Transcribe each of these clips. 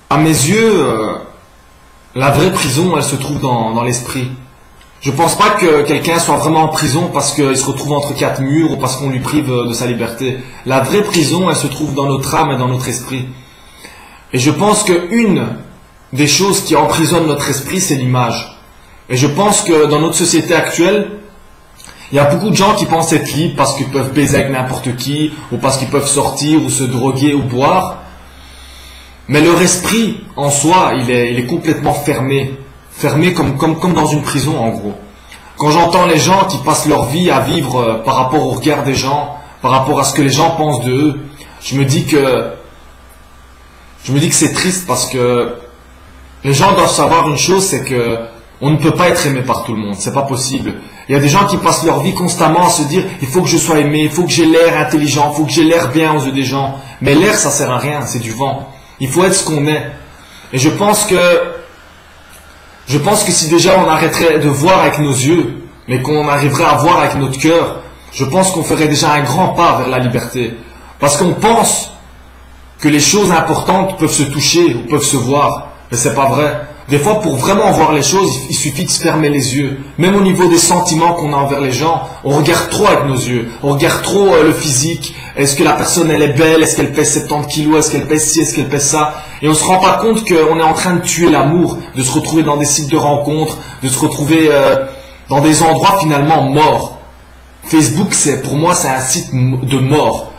À mes yeux, la vraie prison, elle se trouve dans l'esprit. Je pense pas que quelqu'un soit vraiment en prison parce qu'il se retrouve entre quatre murs ou parce qu'on lui prive de sa liberté. La vraie prison, elle se trouve dans notre âme et dans notre esprit. Et je pense qu'une des choses qui emprisonne notre esprit, c'est l'image. Et je pense que dans notre société actuelle, il y a beaucoup de gens qui pensent être libres parce qu'ils peuvent baiser avec n'importe qui, ou parce qu'ils peuvent sortir, ou se droguer, ou boire. Mais leur esprit, en soi, il est complètement fermé. Fermé comme dans une prison, en gros. Quand j'entends les gens qui passent leur vie à vivre par rapport au regard des gens, par rapport à ce que les gens pensent d'eux, je me dis que c'est triste parce que les gens doivent savoir une chose, c'est que on ne peut pas être aimé par tout le monde, c'est pas possible. Il y a des gens qui passent leur vie constamment à se dire il faut que je sois aimé, il faut que j'ai l'air intelligent, il faut que j'ai l'air bien aux yeux des gens. Mais l'air, ça sert à rien, c'est du vent. Il faut être ce qu'on est. Et je pense que si déjà on arrêterait de voir avec nos yeux, mais qu'on arriverait à voir avec notre cœur, je pense qu'on ferait déjà un grand pas vers la liberté. Parce qu'on pense que les choses importantes peuvent se toucher ou peuvent se voir. Mais c'est pas vrai. Des fois, pour vraiment voir les choses, il suffit de se fermer les yeux. Même au niveau des sentiments qu'on a envers les gens, on regarde trop avec nos yeux. On regarde trop le physique. Est-ce que la personne, elle est belle? Est-ce qu'elle pèse 70 kilos? Est-ce qu'elle pèse ci? Est-ce qu'elle pèse ça? Et on se rend pas compte qu'on est en train de tuer l'amour, de se retrouver dans des sites de rencontres, de se retrouver dans des endroits finalement morts. Facebook, pour moi, c'est un site de mort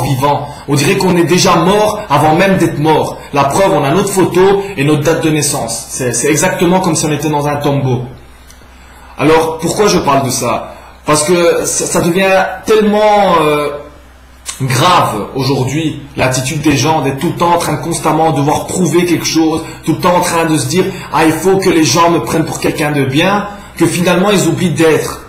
vivant. On dirait qu'on est déjà mort avant même d'être mort. La preuve, on a notre photo et notre date de naissance. C'est exactement comme si on était dans un tombeau. Alors, pourquoi je parle de ça? Parce que ça devient tellement grave aujourd'hui, l'attitude des gens, d'être tout le temps en train de constamment devoir prouver quelque chose, tout le temps en train de se dire « Ah, il faut que les gens me prennent pour quelqu'un de bien », que finalement, ils oublient d'être.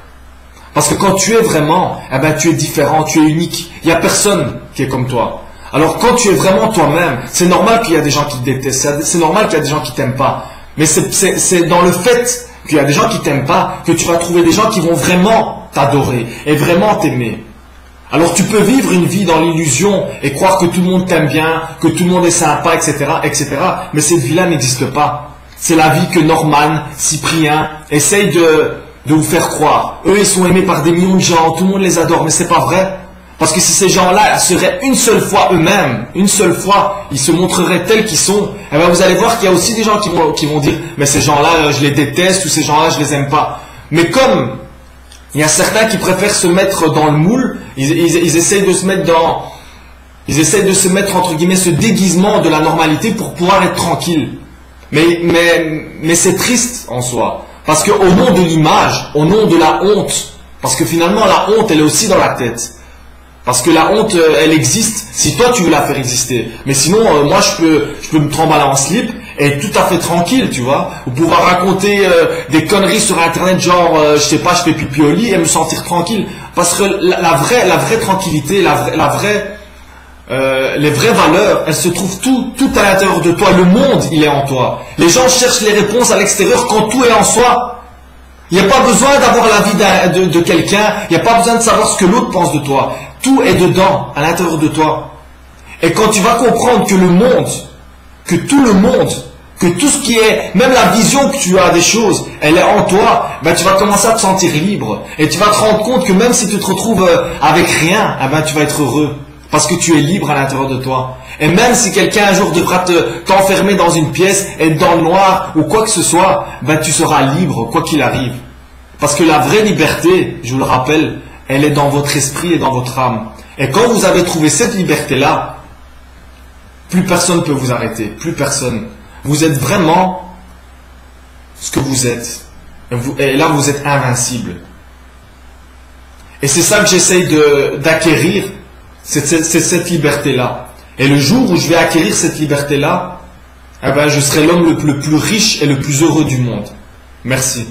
Parce que quand tu es vraiment, tu es différent, tu es unique. Il n'y a personne qui est comme toi. Alors quand tu es vraiment toi-même, c'est normal qu'il y a des gens qui te détestent, c'est normal qu'il y a des gens qui t'aiment pas. Mais c'est dans le fait qu'il y a des gens qui t'aiment pas que tu vas trouver des gens qui vont vraiment t'adorer et vraiment t'aimer. Alors tu peux vivre une vie dans l'illusion et croire que tout le monde t'aime bien, que tout le monde est sympa, etc., etc. Mais cette vie-là n'existe pas. C'est la vie que Norman, Cyprien essayent de vous faire croire. Eux, ils sont aimés par des millions de gens, tout le monde les adore, mais c'est pas vrai. Parce que si ces gens-là seraient une seule fois eux-mêmes, une seule fois, ils se montreraient tels qu'ils sont, vous allez voir qu'il y a aussi des gens qui vont dire, mais ces gens-là, je les déteste, ou ces gens-là, je les aime pas. Mais comme il y a certains qui préfèrent se mettre dans le moule, ils essayent de se mettre entre guillemets ce déguisement de la normalité pour pouvoir être tranquille. Mais c'est triste en soi. Parce qu'au nom de l'image, au nom de la honte, parce que finalement la honte, elle est aussi dans la tête. Parce que la honte, elle existe si toi tu veux la faire exister. Mais sinon, moi je peux me tremballer en slip et être tout à fait tranquille, tu vois. Ou pouvoir raconter des conneries sur internet, genre, je sais pas, je fais pipi au lit et me sentir tranquille. Parce que la vraie tranquillité, les vraies valeurs, elles se trouvent tout à l'intérieur de toi. Le monde, il est en toi. Les gens cherchent les réponses à l'extérieur quand tout est en soi. Il n'y a pas besoin d'avoir l'avis de quelqu'un. Il n'y a pas besoin de savoir ce que l'autre pense de toi. Tout est dedans, à l'intérieur de toi. Et quand tu vas comprendre que le monde, que tout le monde, que tout ce qui est, même la vision que tu as des choses, elle est en toi, tu vas commencer à te sentir libre. Et tu vas te rendre compte que même si tu te retrouves avec rien, tu vas être heureux. Parce que tu es libre à l'intérieur de toi. Et même si quelqu'un un jour devra t'enfermer dans une pièce, être dans le noir ou quoi que ce soit, tu seras libre quoi qu'il arrive. Parce que la vraie liberté, je vous le rappelle, elle est dans votre esprit et dans votre âme. Et quand vous avez trouvé cette liberté-là, plus personne ne peut vous arrêter. Plus personne. Vous êtes vraiment ce que vous êtes. Et là, vous êtes invincible. Et c'est ça que j'essaye d'acquérir. C'est cette liberté-là. Et le jour où je vais acquérir cette liberté-là, je serai l'homme le plus riche et le plus heureux du monde. Merci.